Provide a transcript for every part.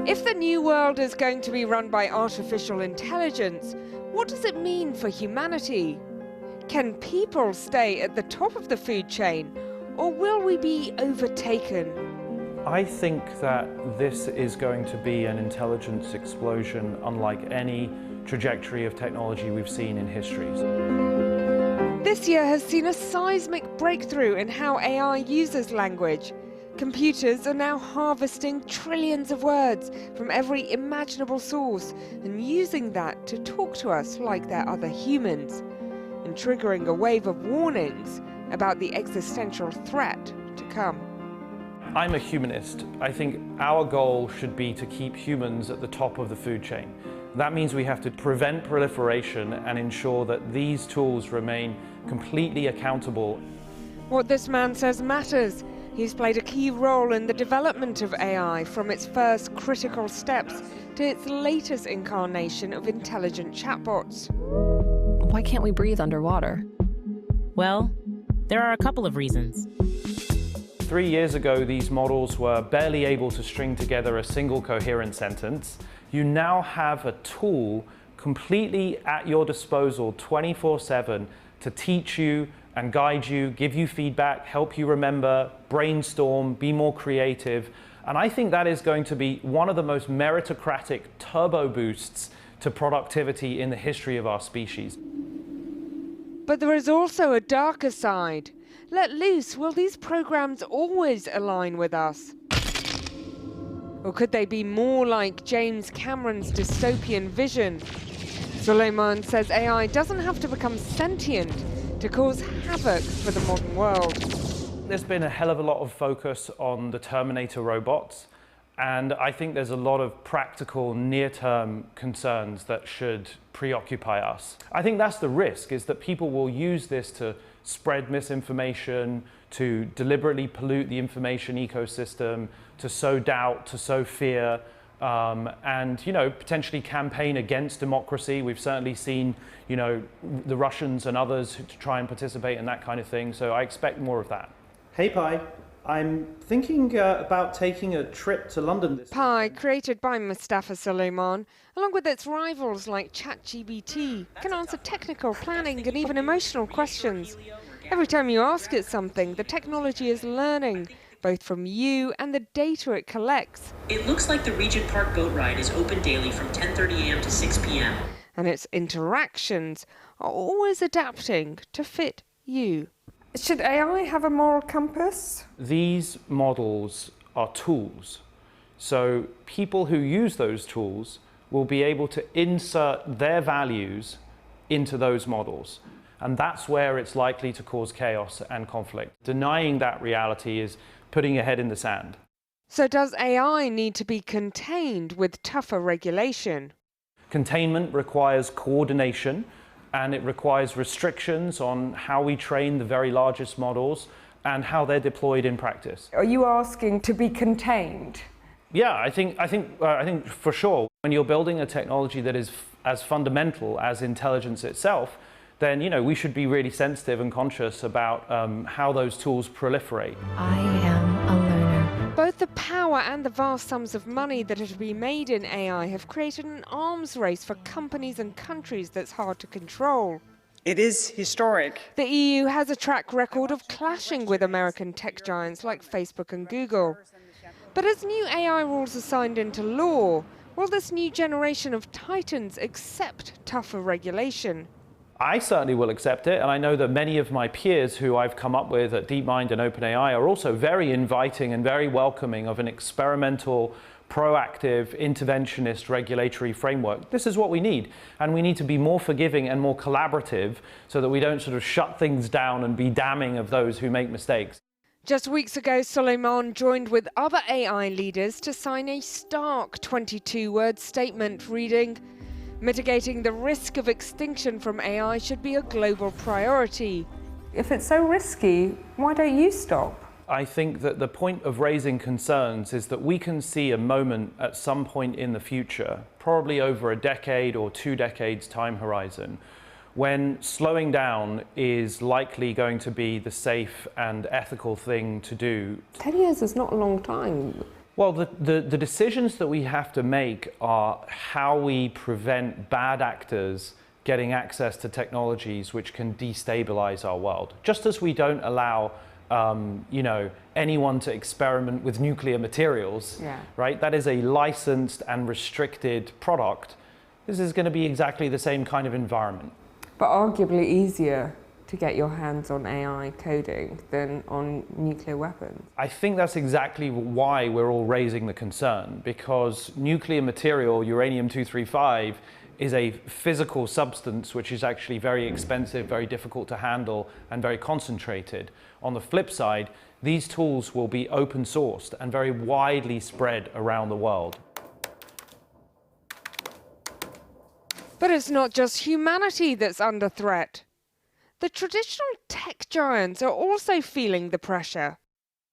If the new world is going to be run by artificial intelligence, what does it mean for humanity? Can people stay at the top of the food chain, or will we be overtaken? I think that this is going to be an intelligence explosion unlike any trajectory of technology we've seen in history. This year has seen a seismic breakthrough in how AI uses language. Computers are now harvesting trillions of words from every imaginable source and using that to talk to us like they're other humans, and triggering a wave of warnings about the existential threat to come. I'm a humanist. I think our goal should be to keep humans at the top of the food chain. That means we have to prevent proliferation and ensure that these tools remain completely accountable. What this man says matters. He's played a key role in the development of AI, from its first critical steps to its latest incarnation of intelligent chatbots. Why can't we breathe underwater? Well, there are a couple of reasons. 3 years ago, these models were barely able to string together a single coherent sentence. You now have a tool completely at your disposal 24/7 to teach you and guide you, give you feedback, help you remember, brainstorm, be more creative. And I think that is going to be one of the most meritocratic turbo boosts to productivity in the history of our species. But there is also a darker side. Let loose, will these programs always align with us? Or could they be more like James Cameron's dystopian vision? Suleiman says AI doesn't have to become sentient to cause havoc for the modern world. There's been a hell of a lot of focus on the Terminator robots, and I think there's a lot of practical near-term concerns that should preoccupy us. I think that's the risk, is that people will use this to spread misinformation, to deliberately pollute the information ecosystem, to sow doubt, to sow fear, and potentially campaign against democracy. We've certainly seen the Russians and others to try and participate in that kind of thing, so I expect more of that. Hey Pi, I'm thinking about taking a trip to London this Pi, weekend. created by Mustafa Suleiman, along with its rivals like ChatGPT, can answer technical, planning and even emotional questions. Every time you ask it something, the technology is learning, both from you and the data it collects. It looks like the Regent Park boat ride is open daily from 10:30 a.m. to 6 p.m. And its interactions are always adapting to fit you. Should AI have a moral compass? These models are tools. So people who use those tools will be able to insert their values into those models. And that's where it's likely to cause chaos and conflict. Denying that reality is putting your head in the sand. So does AI need to be contained with tougher regulation? Containment requires coordination, and it requires restrictions on how we train the very largest models and how they're deployed in practice. Are you asking to be contained? Yeah, I think for sure, when you're building a technology that is as fundamental as intelligence itself, then we should be really sensitive and conscious about how those tools proliferate. I am a learner. Both the power and the vast sums of money that are to be made in AI have created an arms race for companies and countries that's hard to control. It is historic. The EU has a track record of clashing with American tech giants like Facebook and Google. But as new AI rules are signed into law, will this new generation of titans accept tougher regulation? I certainly will accept it, and I know that many of my peers who I've come up with at DeepMind and OpenAI are also very inviting and very welcoming of an experimental, proactive, interventionist regulatory framework. This is what we need, and we need to be more forgiving and more collaborative so that we don't sort of shut things down and be damning of those who make mistakes. Just weeks ago, Suleiman joined with other AI leaders to sign a stark 22-word statement reading, "Mitigating the risk of extinction from AI should be a global priority." If it's so risky, why don't you stop? I think that the point of raising concerns is that we can see a moment at some point in the future, probably over a decade or 2 decades time horizon, when slowing down is likely going to be the safe and ethical thing to do. 10 years is not a long time. Well, the decisions that we have to make are how we prevent bad actors getting access to technologies which can destabilize our world. Just as we don't allow anyone to experiment with nuclear materials, right? That is a licensed and restricted product. This is going to be exactly the same kind of environment. But arguably easier to get your hands on AI coding than on nuclear weapons. I think that's exactly why we're all raising the concern, because nuclear material, uranium-235, is a physical substance which is actually very expensive, very difficult to handle, and very concentrated. On the flip side, these tools will be open sourced and very widely spread around the world. But it's not just humanity that's under threat. The traditional tech giants are also feeling the pressure.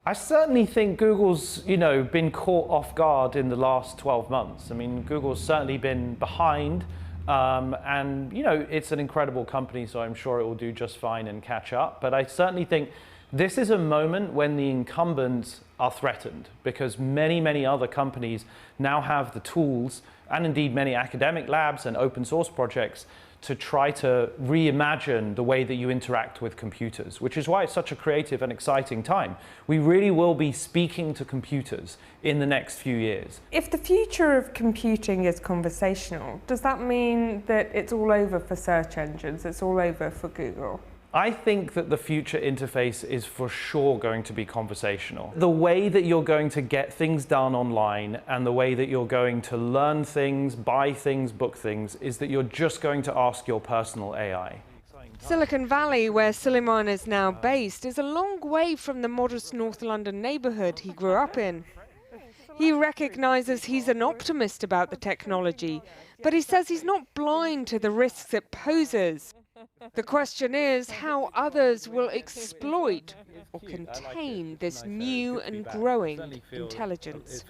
I certainly think Google's, been caught off guard in the last 12 months. I mean, Google's certainly been behind, and it's an incredible company, so I'm sure it will do just fine and catch up. But I certainly think this is a moment when the incumbents are threatened, because many, many other companies now have the tools, and indeed many academic labs and open source projects, to try to reimagine the way that you interact with computers, which is why it's such a creative and exciting time. We really will be speaking to computers in the next few years. If the future of computing is conversational, does that mean that it's all over for search engines, it's all over for Google? I think that the future interface is for sure going to be conversational. The way that you're going to get things done online and the way that you're going to learn things, buy things, book things, is that you're just going to ask your personal AI. Silicon Valley, where Suleiman is now based, is a long way from the modest North London neighbourhood he grew up in. He recognises he's an optimist about the technology, but he says he's not blind to the risks it poses. The question is how others will exploit or contain this new and growing intelligence.